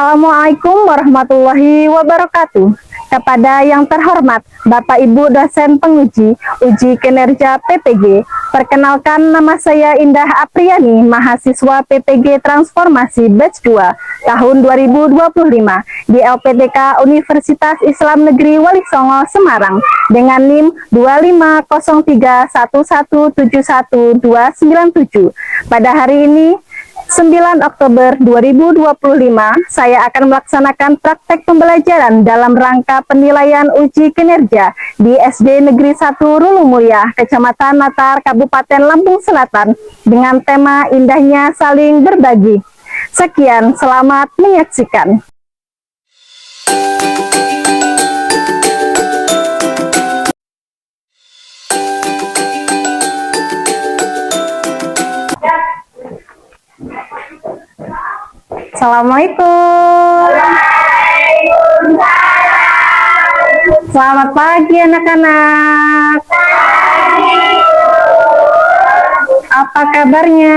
Assalamualaikum warahmatullahi wabarakatuh. Kepada yang terhormat Bapak Ibu dosen penguji uji kinerja PPG, perkenalkan nama saya Indah Apriani, mahasiswa PPG Transformasi Batch 2 tahun 2025 di LPDK Universitas Islam Negeri Wali Songo, Semarang dengan NIM 25031171297. Pada hari ini 9 Oktober 2025, saya akan melaksanakan praktek pembelajaran dalam rangka penilaian uji kinerja di SD Negeri 1 Rulu Mulia, Kecamatan Natar, Kabupaten Lampung Selatan, dengan tema Indahnya Saling Berbagi. Sekian, selamat menyaksikan. Assalamualaikum. Selamat pagi anak-anak. Apa kabarnya?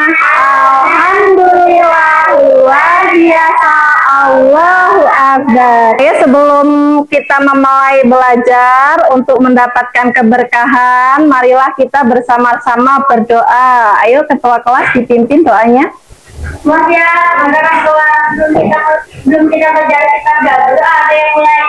Alhamdulillah, luar biasa. Allahu Akbar. Ya, sebelum kita memulai belajar untuk mendapatkan keberkahan, marilah kita bersama-sama berdoa. Ayo ketua kelas dipimpin doanya. Maaf ya, anak-anak kelas belum kita belajar, kita nggak berdoa, ada yang mulai.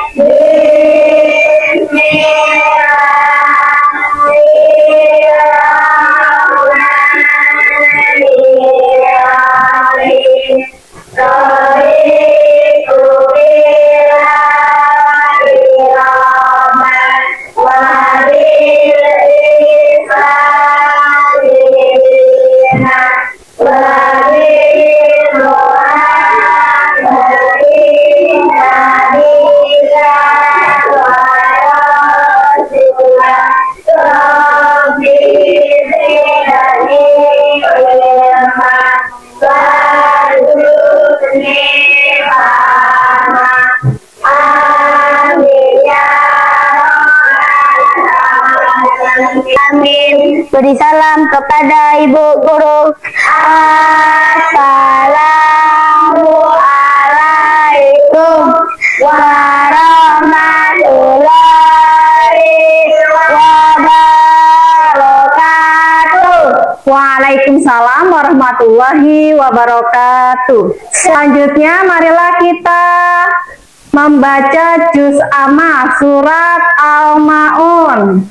Amin. Beri salam kepada Ibu Guru. Assalamualaikum warahmatullahi wabarakatuh. Waalaikumsalam warahmatullahi wabarakatuh. Selanjutnya marilah kita membaca juz amma surat Al-Maun.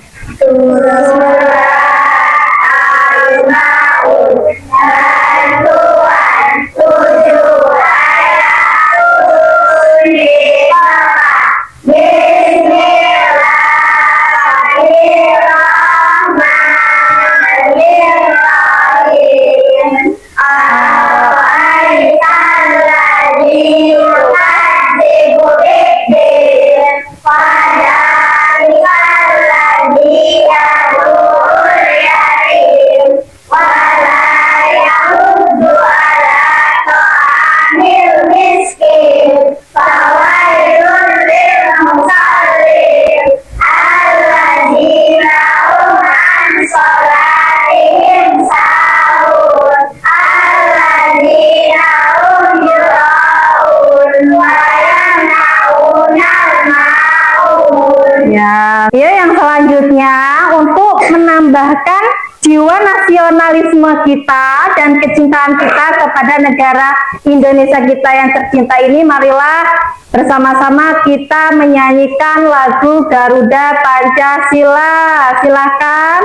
Ya, yang selanjutnya untuk menambahkan jiwa nasionalisme kita dan kecintaan kita kepada negara Indonesia kita yang tercinta ini, marilah bersama-sama kita menyanyikan lagu Garuda Pancasila. Silakan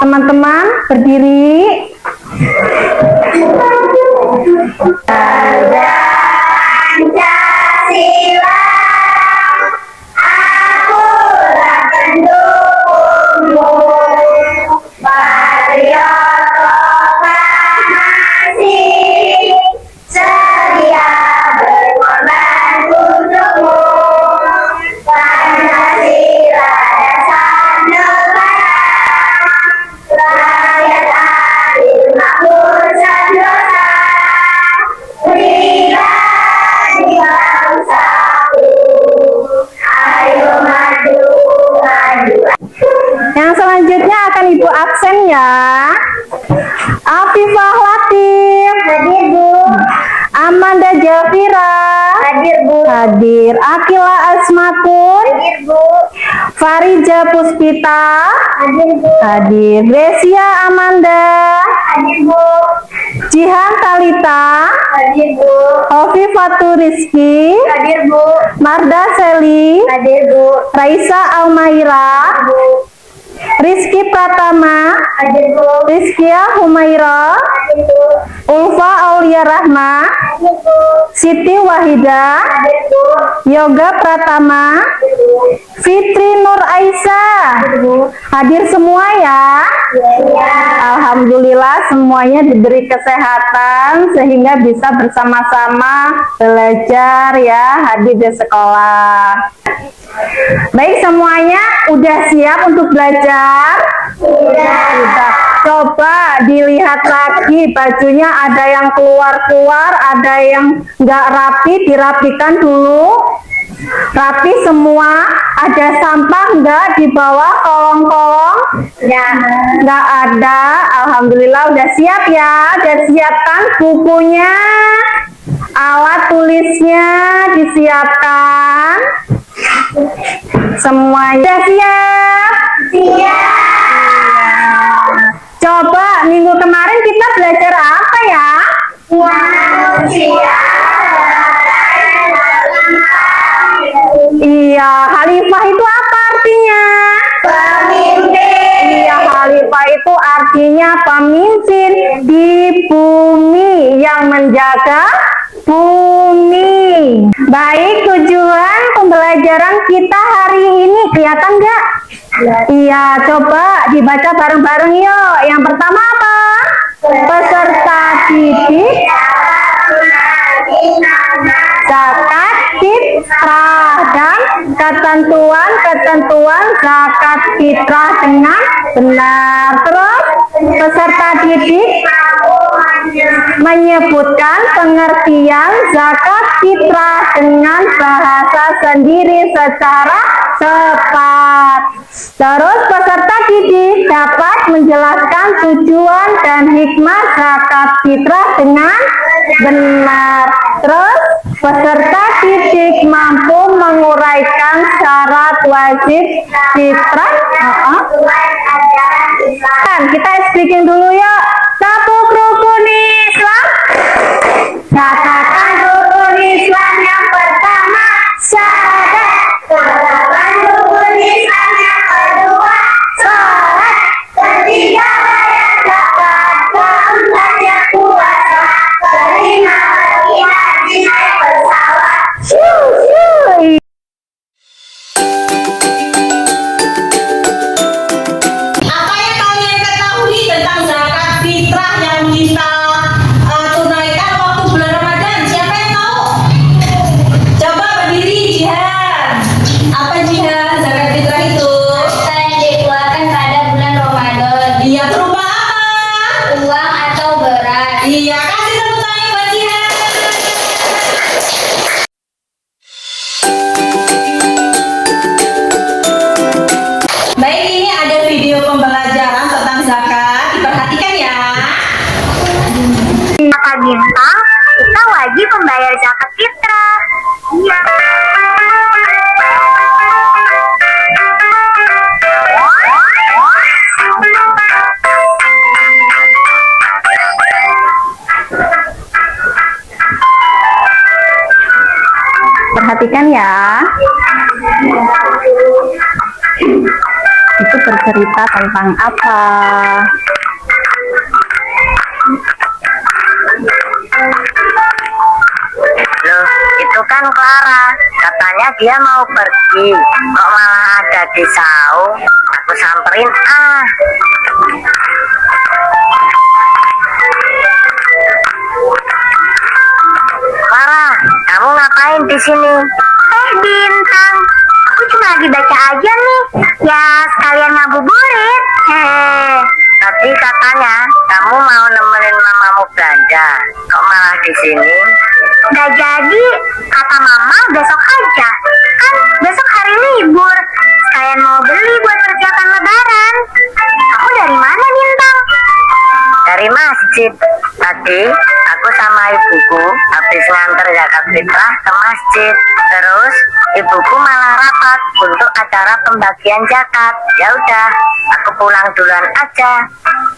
teman-teman berdiri. Garuda Pancasila, Ibu absen ya. Afifah Latif, Amanda Jafira, Hadir. Akila Asmatun. Hadir, Bu. Farija Puspita. Hadir, Bu. Hadir. Gresia Amanda. Hadir, Bu. Jihan Talita. Hadir, Bu. Hovifatul Rizki. Hadir, Bu. Marda Seli. Hadir, Bu. Raisa Almaira. Bu. Rizky Pratama. Hadir, Bu. Rizkia Humaira. Hadir, Bu. Ulfa Aulia Rahma. Hadir, Bu. Siti Wahida. Hadir, Bu. Yoga Pratama. Hadir, Bu. Fitri Nur Aisyah. Hadir, Bu. Hadir semua ya. Ya. Alhamdulillah semuanya diberi kesehatan sehingga bisa bersama-sama belajar ya, hadir di sekolah. Baik, semuanya udah siap untuk belajar? Sudah. Coba dilihat lagi, bajunya ada yang keluar-keluar, ada yang nggak rapi, dirapikan dulu. Rapi semua, ada sampah nggak di bawah kolong-kolong? Ya. Nggak ada. Alhamdulillah udah siap ya. Udah siapkan bukunya, alat tulisnya disiapkan. Semuanya siap? Siap. Coba minggu kemarin kita belajar apa ya? Manusia. Iya, khalifah itu apa artinya? Pemimpin. Iya, khalifah itu artinya pemimpin di bumi yang menjaga bumi. Baik, tujuan pembelajaran kita hari ini kelihatan nggak? Iya, coba dibaca bareng-bareng yuk. Yang pertama apa? Peserta didik, zakat fitrah, dan ketentuan zakat fitrah dengan benar. Terus peserta didik menyebutkan pengertian zakat fitrah dengan bahasa sendiri secara cepat. Terus peserta didik dapat menjelaskan tujuan dan hikmah zakat fitrah dengan benar. Terus peserta didik mampu menguraikan syarat wajib fitrah. Kita speaking dulu yuk. Sabuk rukun Islam. Katakan rukun Islam yang pertama syahadat. Katakan rukun Islam yang kedua Salat. ketiga bayar zakat, keempat yang puasa, kelima pergi haji naik pesawat. Apa yang kalian ketahui tentang zakat fitrah yang kita tunaikan waktu bulan Ramadan? Siapa yang tahu? Coba berdiri, Jihan. Apa Jihan zakat fitrah itu? Yang dikeluarkan pada bulan Ramadan, Iya, berupa apa? uang atau beras. Iya, kasih tepuk tangan buat Jihan. Baik, ini ada video pembelajaran tentang zakat. Diperhatikan ya. Kata Bintang, kita wajib membayar zakat fitrah. Iya. Perhatikan ya. Itu bercerita tentang apa? Loh, itu kan Clara. Katanya dia mau pergi. Kok malah ada di saung? Aku samperin ah. Clara, kamu ngapain di sini? Bintang, aku cuma lagi baca aja nih. Ya, sekalian ngabuburit. Tadi katanya kamu mau nemenin mamamu belanja. Kok malah di sini? Gak jadi, kata mama besok aja. Kan besok hari libur. Sekalian mau beli buat persiapan lebaran. Kamu dari mana, Bintang? Dari masjid. Tadi aku sama ibuku habis nganter zakat fitrah ke masjid. Terus ibuku malah rapat untuk acara pembagian zakat. Ya udah, aku pulang duluan aja.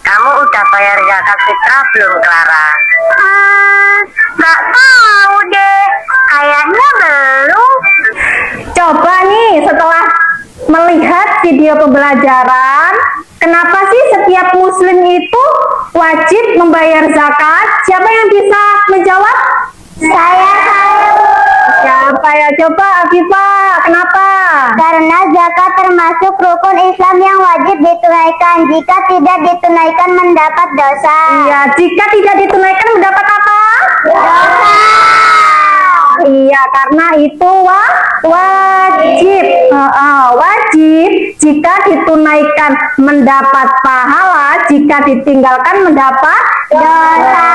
Kamu udah bayar zakat fitrah belum, Clara? Nggak tahu deh. Kayaknya belum. Coba nih setelah melihat video pembelajaran, kenapa sih setiap muslim itu wajib membayar zakat? Siapa yang bisa menjawab? Saya tahu. Siapa ya? Coba Afifah, kenapa? Karena zakat termasuk rukun Islam yang wajib ditunaikan. Jika tidak ditunaikan mendapat dosa. Iya, jika tidak ditunaikan mendapat apa? Dosa. Iya, karena itu wajib. Wajib jika ditunaikan mendapat pahala, jika ditinggalkan mendapat dosa.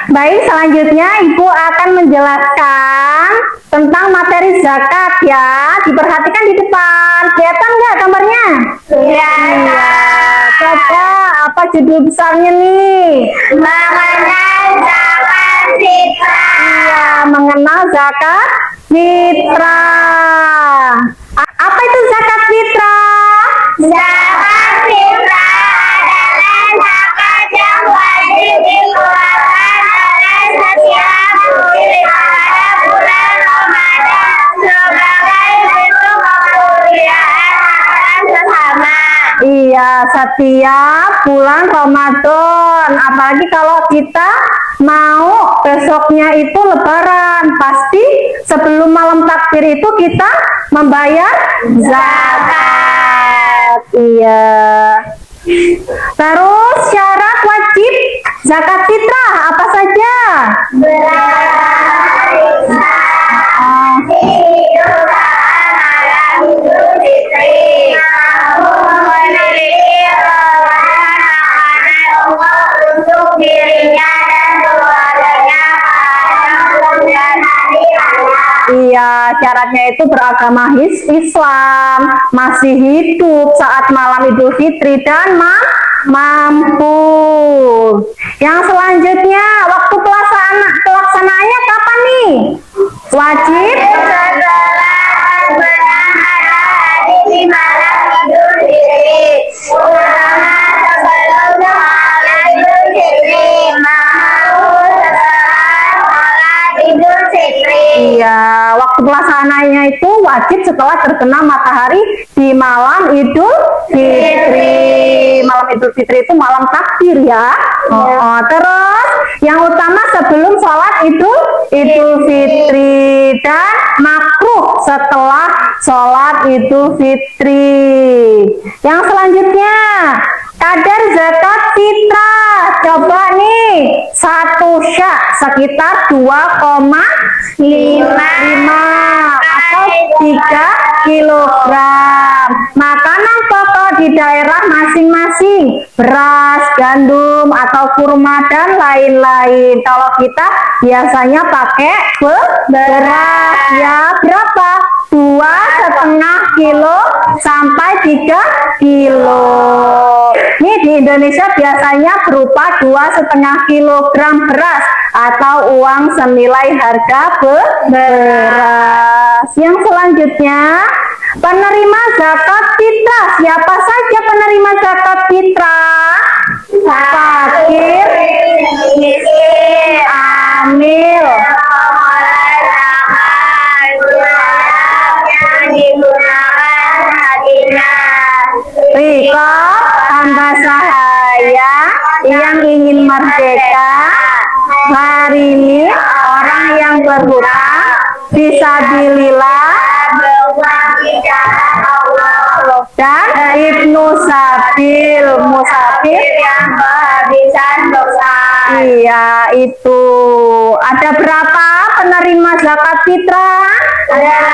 Baik, selanjutnya Ibu akan menjelaskan tentang materi zakat ya. Diperhatikan di depan. Kelihatan nggak gambarnya? Iya. Coba apa judul besarnya nih? Mengenal zakat fitrah. Iya, mengenal zakat fitrah. Apa itu zakat fitrah? Zakat fitrah adalah zakat yang wajib dikeluarkan oleh setiap muslim pada bulan Ramadan sebagai bentuk kemuliaan akan sesama. Iya, setiap bulan Ramadan. Apalagi kalau kita mau besoknya itu lebaran, pasti sebelum malam takbir itu kita membayar zakat. Iya. Terus syarat wajib zakat fitrah apa saja? Untuk dirinya dan keluarganya pada bulan hari raya. Iya, syaratnya itu beragama Islam, masih hidup saat malam Idul Fitri dan mampu. Yang selanjutnya, waktu pelaksanaannya kapan nih? Wajib Setelah berangkat di malam Idul Fitri, ulama sebelum sholat Idul Fitri mau setelah sholat Idul Fitri. Iya, waktu pelaksanaannya itu wajib setelah terbenam matahari di malam Idul Fitri. Malam Idul Fitri itu malam takbir ya. Terus yang utama sebelum sholat Idul Fitri dan makruh setelah sholat Idul Fitri. Yang selanjutnya kadar zakat fitrah. Coba nih, 1 syak sekitar 2,5 atau 3 kilogram. Makanan pokok di daerah masing-masing, beras, gandum, atau kurma dan lain-lain. Kalau kita biasanya pakai beras ya, berapa? 2,5 kilo sampai 3 kilo. Ini di Indonesia biasanya berupa 2,5 kilogram beras atau uang senilai harga beras. Yang selanjutnya, penerima zakat fitrah. Siapa saja penerima zakat fitrah? Fakir, miskin, amil, rikob, hamba sahaya yang ingin merdeka, marini, orang yang berhutang, fisabilillah, dan ibnu sabil, musafir yang kehabisan dosa. Iya, itu. Ada berapa penerima zakat fitrah? Ada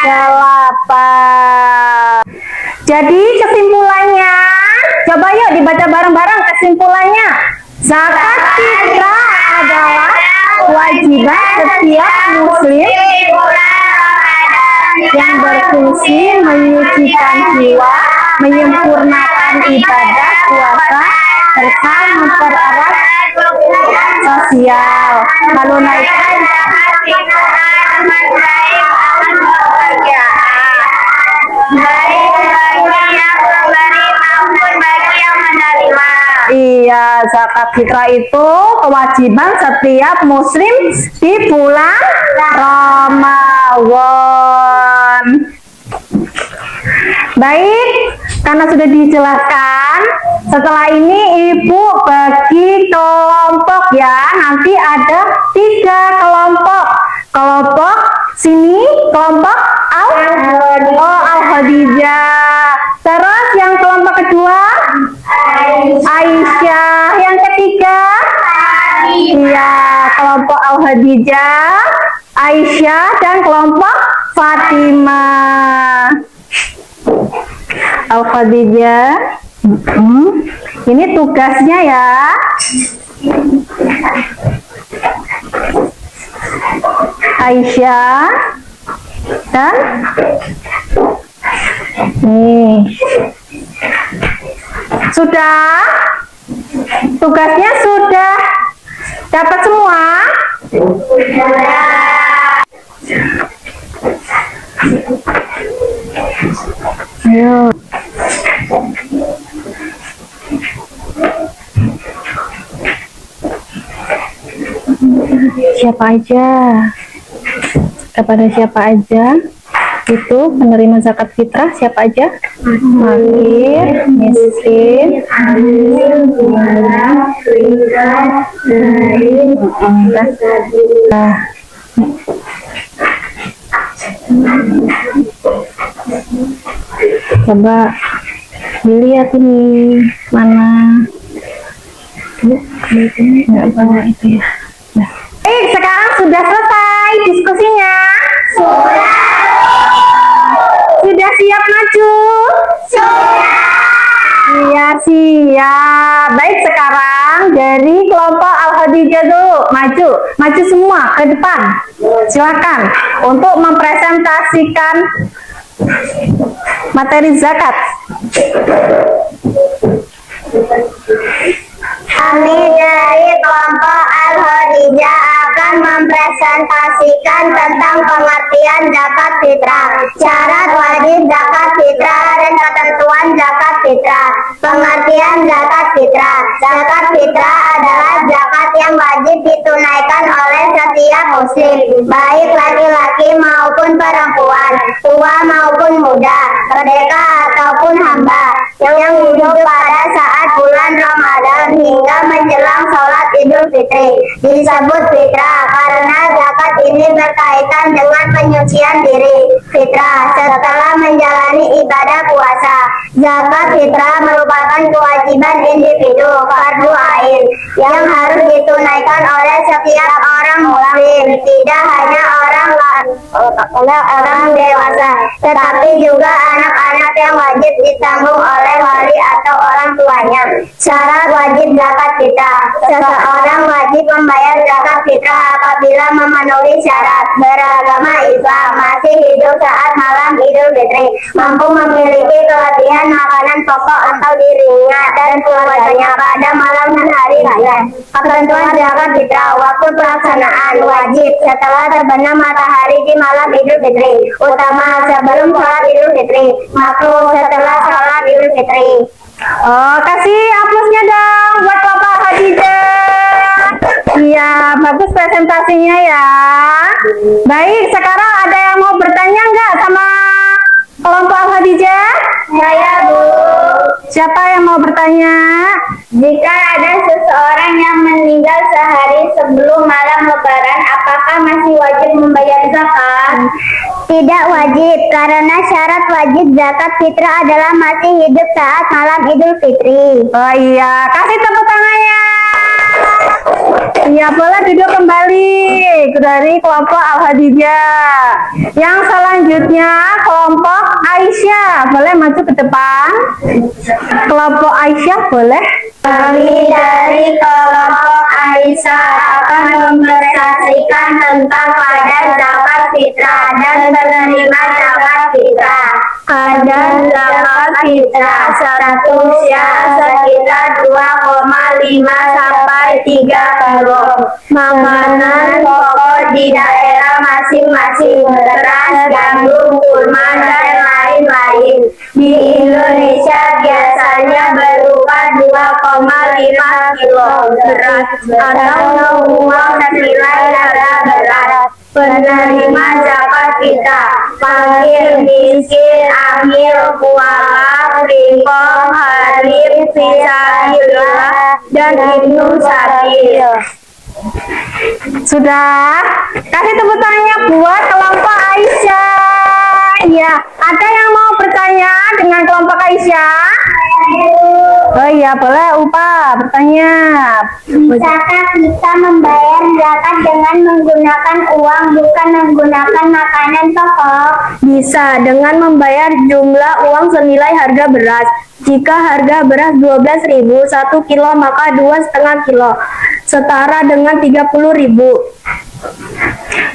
8. Jadi kesimpulannya, coba yuk dibaca bareng-bareng kesimpulannya. Zakat fitrah adalah kewajiban setiap muslim yang berfungsi menyucikan jiwa, menyempurnakan ibadah puasa, serta mempererat sosial, menunaikan zakat fitrah amat baik akan kebahagiaan, baik bagi yang memberi maupun bagi yang menerima. Iya, zakat fitrah itu kewajiban setiap muslim di bulan Ramadan. Baik, karena sudah dijelaskan, setelah ini ibu bagi kelompok ya. Nanti ada 3 kelompok. Kelompok sini, kelompok Al-Khadijah. Terus yang kelompok kedua Aisyah. Yang ketiga iya, kelompok Al-Khadijah, Aisyah, dan kelompok Fatimah. Al-Khadijah. Ini tugasnya ya. Aisyah dan nih. Sudah? Tugasnya sudah dapat semua? Ayo. Siapa aja? Kepada siapa aja itu penerima zakat fitrah? Siapa aja? Fakir, miskin, coba dilihat ini mana nggak bawa itu ya. Baik, sekarang sudah selesai diskusinya. Sudah siap maju? Iya, siap. Baik, sekarang dari kelompok Al-Khadijah dulu maju semua ke depan. Silakan untuk mempresentasikan materi zakat. Kami dari kelompok Al-Khadijah akan mempresentasikan tentang pengertian zakat fitrah, syarat wajib zakat fitrah, dan ketentuan zakat fitrah. Pengertian zakat fitrah. Zakat fitrah adalah zakat yang wajib ditunaikan oleh setiap muslim, baik laki-laki maupun perempuan, tua maupun muda, merdeka ataupun hamba, yang hidup pada saat bulan Ramadan hingga menjelang sholat Idul Fitri. Disebut fitrah karena zakat ini berkaitan dengan penyucian diri fitrah setelah menjalani ibadah puasa. Zakat fitrah merupakan kewajiban individu fardu ain yang harus ditunaikan oleh setiap orang muslim, tidak hanya orang dewasa, tetapi juga anak-anak yang wajib ditanggung oleh wali atau orang tuanya. Syarat wajib zakat fitrah. Seseorang wajib membayar zakat fitrah apabila memenuhi syarat beragama Islam, masih hidup saat malam Idul Fitri, mampu memiliki kelebihan makanan pokok atau dirinya dan keluarganya pada malam dan hari raya. Ketentuan zakat fitrah. Waktu pelaksanaan wajib setelah terbenam matahari di malam Idul Fitri, utama sebelum sholat Idul Fitri, makruh setelah sholat Idul Fitri. Oh, kasih aplausnya dong buat Bapak Khadijah. Iya, bagus presentasinya ya. Baik, sekarang ada yang mau bertanya nggak sama kelompok Khadijah? Saya, Bu. Siapa yang mau bertanya? Jika ada seseorang yang meninggal sehari sebelum malam Lebaran, apakah masih wajib membayar zakat? Tidak wajib, karena syarat wajib zakat fitrah adalah masih hidup saat malam Idul Fitri. Oh iya, kasih tepuk tangannya. Iya, boleh duduk kembali dari kelompok Al-Khadijah. Yang selanjutnya kelompok Aisyah, boleh maju ke depan. Kelompok Aisyah boleh. Kami dari kelompok Aisyah akan mempresentasikan tentang kadar zakat fitrah dan penerima zakat fitrah. Kadar zakat fitrah. Seterusnya sekitar 2,5 sampai 3 kilo. Makanan pokok di daerah masing-masing, beras, gandum, kurma, dan lain-lain. Di Indonesia biasanya berupa 2,5 kilo beras atau uang senilai harga beras. Penerima zakat fitrah: fakir, miskin, amil, fuqara, rikop, harib, fisabilillah, dan ibnu sabil. Sudah? Kasih tepuk tangannya buat kelompok Aisyah. Ya, ada yang mau bertanya dengan kelompok Aisyah? Oh iya, boleh Upa bertanya. Bisakah kita membayar zakat dengan menggunakan uang, bukan menggunakan makanan pokok? Bisa dengan membayar jumlah uang senilai harga beras. Jika harga beras 12.000 1 kilo, maka 2,5 kilo setara dengan 30.000.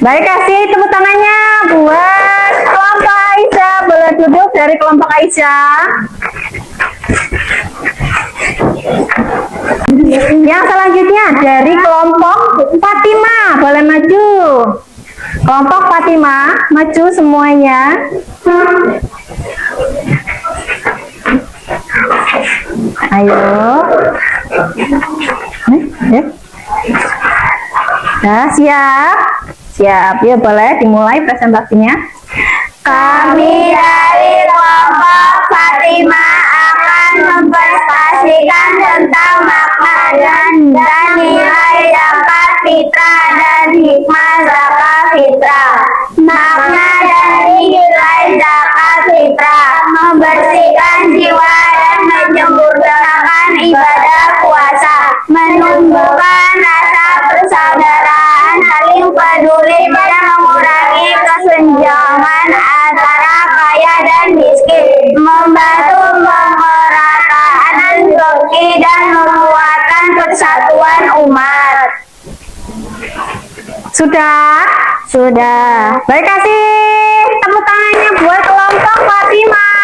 Baik, kasih tepuk tangannya buat kelompok Aisyah. Boleh duduk dari kelompok Aisyah. Yang selanjutnya dari kelompok Fatimah, boleh maju. Kelompok Fatimah, maju semuanya. Ayo. Nah, siap? Siap, ya boleh dimulai presentasinya. Kami dari kelompok Fatimah akan mempresentasikan tentang makanan dan nilai zakat fitrah dan hikmah zakat fitrah. Makna dari nilai zakat fitrah: membersihkan jiwa dan menyempurnakan ibadah puasa, menumbuhkan rasa persaudaraan, saling peduli, dan mengurangi kesenjangan antara kaya dan miskin, membantu pemerataan rezeki, dan menguatkan persatuan umat. Sudah? Sudah. Baik, kasih tepuk tangannya buat kelompok Fatimah.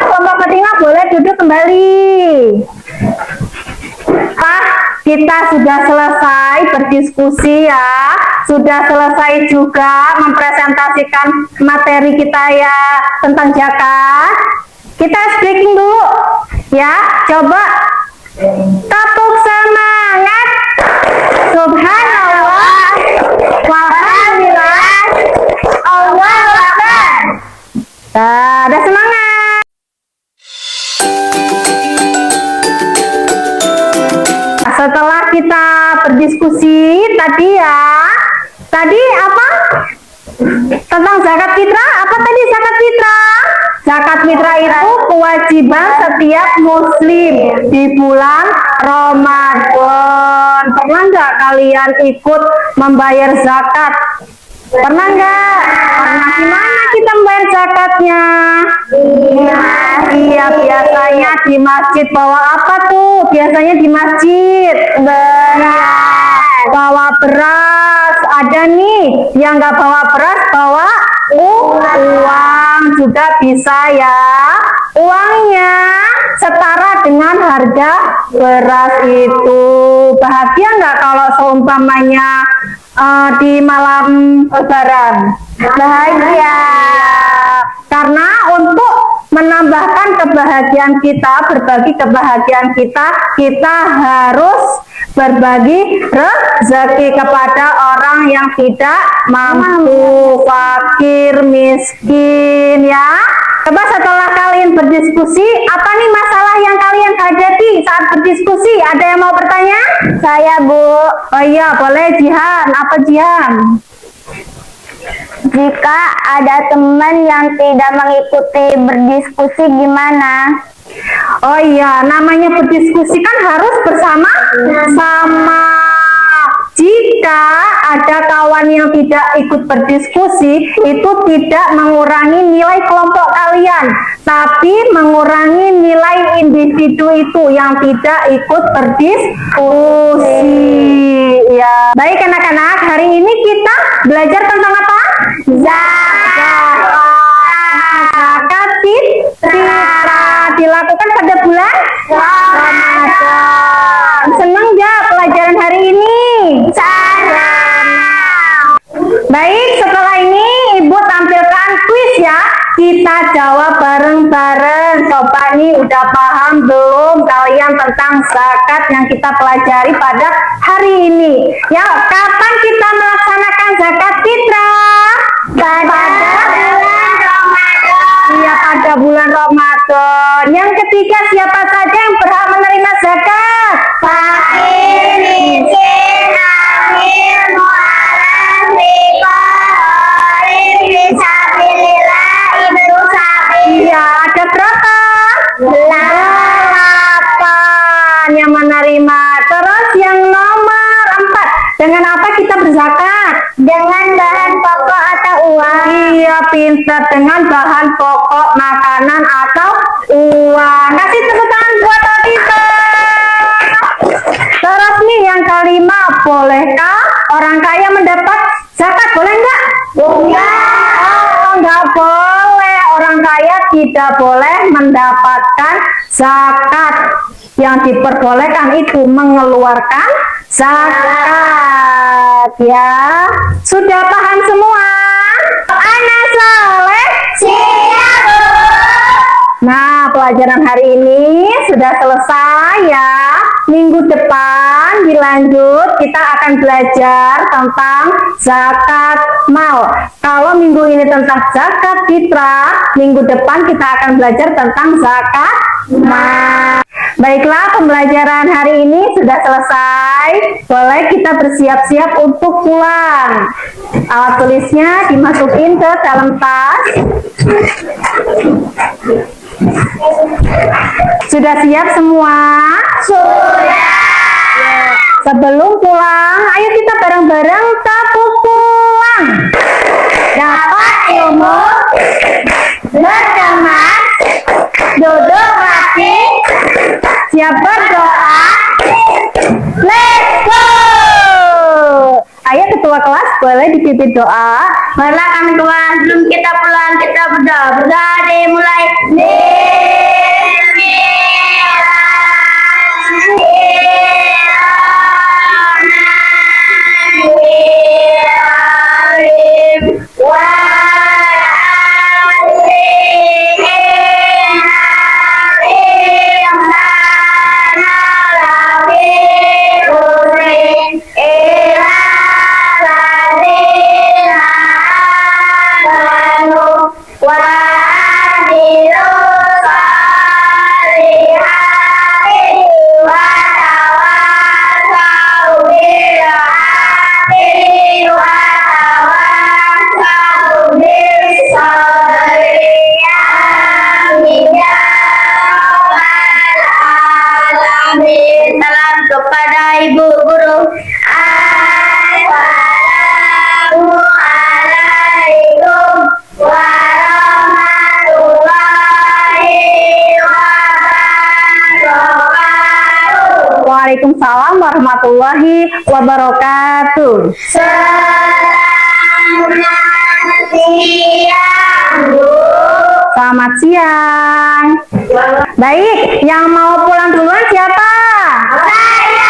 Kelompok Fatimah boleh duduk kembali. Kita sudah selesai berdiskusi ya. Sudah selesai juga mempresentasikan materi kita ya tentang zakat. Kita breaking dulu ya. Coba tepuk semangat. Subhanallah, walhamdulillah, Allahu Akbar. Ada semangat. Setelah kita berdiskusi tadi ya, tadi apa? Tentang zakat fitrah, apa tadi zakat fitrah? Zakat fitrah itu kewajiban setiap muslim di bulan Ramadan. Pernah nggak kalian ikut membayar zakat? Pernah nggak? Pernah. Gimana kita membayar zakatnya? Iya, biasanya di masjid. Bawa apa tuh? Biasanya di masjid. Beras. Bawa beras. Ada nih yang nggak bawa beras, bawa uang juga bisa ya. Uangnya setara dengan harga beras itu. Bahagia nggak kalau seumpamanya di malam Lebaran? Bahagia. Karena untuk menambahkan kebahagiaan kita, berbagi kebahagiaan kita, kita harus berbagi rezeki kepada orang yang tidak mampu, fakir, miskin ya. Coba setelah kalian berdiskusi, apa nih masalah yang kalian hadapi saat berdiskusi? Ada yang mau bertanya? Saya, Bu. Oh iya, boleh Jihan. Apa Jihan? Jika ada teman yang tidak mengikuti berdiskusi gimana? Oh iya, namanya berdiskusi kan harus bersama-sama. Jika ada kawan yang tidak ikut berdiskusi, itu tidak mengurangi nilai kelompok kalian, tapi mengurangi nilai individu itu yang tidak ikut berdiskusi. Ya. Baik anak-anak, hari ini kita belajar tentang apa? Zakat. Zakat fitrah. dilakukan pada bulan Ramadan. Senang gak pelajaran hari ini? Baik, setelah ini Ibu tampilkan kuis ya. Kita jawab bareng-bareng. Coba nih, udah paham belum kalian tentang zakat yang kita pelajari pada hari ini? Ya, kapan kita melaksanakan zakat fitrah? Pada bulan Ramadan. Iya, pada bulan Ramadan. Yang ketiga, siapa saja yang berhak menerima zakat? Fakir, miskin, amil, mu'alaf, biqaib, fisabilillah, ibnu sabil. Iya, ada berapa? 8 yang menerima. Terus yang nomor 4, dengan apa kita berzakat? Dengan bahan pokok atau uang. Iya, pintar, dengan bahan pokok makanan atau uang. Kasih tepuk tangan buat Afifah. Terus nih yang kelima, bolehkah orang kaya mendapat zakat? Boleh nggak? Oh, nggak boleh. Orang kaya tidak boleh mendapatkan zakat. Yang diperbolehkan itu mengeluarkan zakat. Ya, sudah paham semua? Anak soleh Siap, Bu. Nah, pelajaran hari ini sudah selesai ya. Minggu depan dilanjut, kita akan belajar tentang zakat mal. Kalau minggu ini tentang zakat fitrah, minggu depan kita akan belajar tentang zakat mal. Baiklah, pembelajaran hari ini sudah selesai. Boleh kita bersiap-siap untuk pulang. Alat tulisnya dimasukin ke dalam tas. Sudah siap semua? Sudah. Sebelum pulang, ayo kita bareng-bareng tabur pulang. Dapat ilmu, berteman, duduk rapi, siap berdoa. Let's go! Ayo ketua kelas boleh dipimpin doa. Marilah kami keluar sebelum kita pulang, kita berdoa. Berdoa dimulai. Salam kepada Ibu Guru. Assalamualaikum warahmatullahi wabarakatuh. Waalaikumsalam warahmatullahi wabarakatuh. Selamat siang, Bu. Selamat siang. Baik, yang mau pulang duluan siapa? Saya.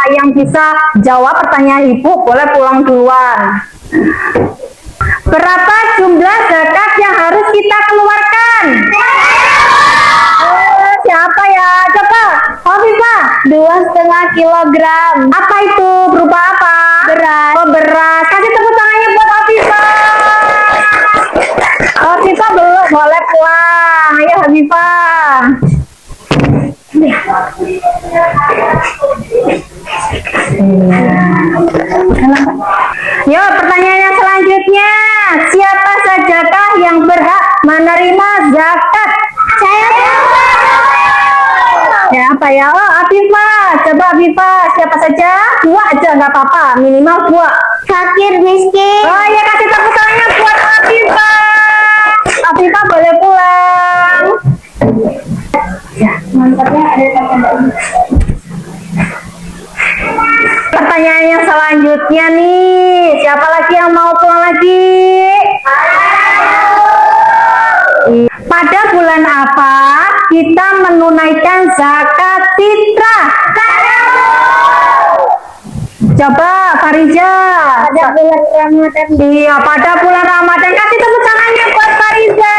Yang bisa jawab pertanyaan Ibu boleh pulang duluan. Berapa jumlah zakat yang harus kita keluarkan? Siapa ya? Coba, Afifah. 2,5 kilogram. Apa itu? Berupa apa? Beras. Oh, beras. Kasih tepuk tangannya buat Afifah. Afifah belum boleh pulang. Ayo Afifah. Yuk, pertanyaan yang selanjutnya. Siapa sajakah yang berhak menerima zakat? Saya Ya, apa ya? Oh, Afifah. Coba Afifah, siapa saja? 2 aja, nggak apa-apa. Minimal 2. fakir miskin. Oh ya, kasih tepuk tangannya buat Afifah. Afifah boleh pulang. Ya, mantapnya ada tanda. Pertanyaan yang selanjutnya nih, siapa lagi yang mau pulang lagi? Pada bulan apa kita menunaikan zakat fitrah? Coba Fariza. Pada bulan Ramadan. Iya, pada bulan Ramadan. Kasih tepuk tangannya buat Fariza.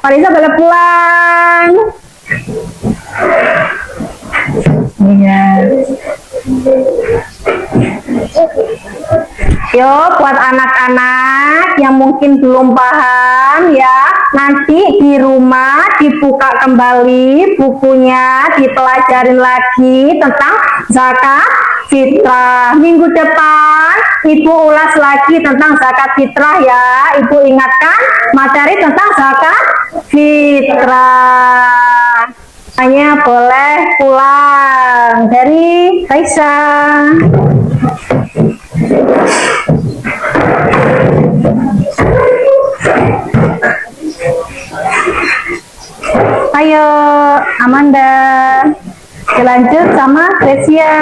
Fariza boleh pulang. Iya. Yo, buat anak-anak yang mungkin belum paham ya, nanti di rumah dibuka kembali bukunya, dipelajarin lagi tentang zakat fitrah. Minggu depan Ibu ulas lagi tentang zakat fitrah ya. Ibu ingatkan materi tentang zakat fitrah. Hanya boleh pulang. Dari Raisa. Ayo Amanda, dilanjut sama Grecia.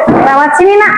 Lewat sini nak.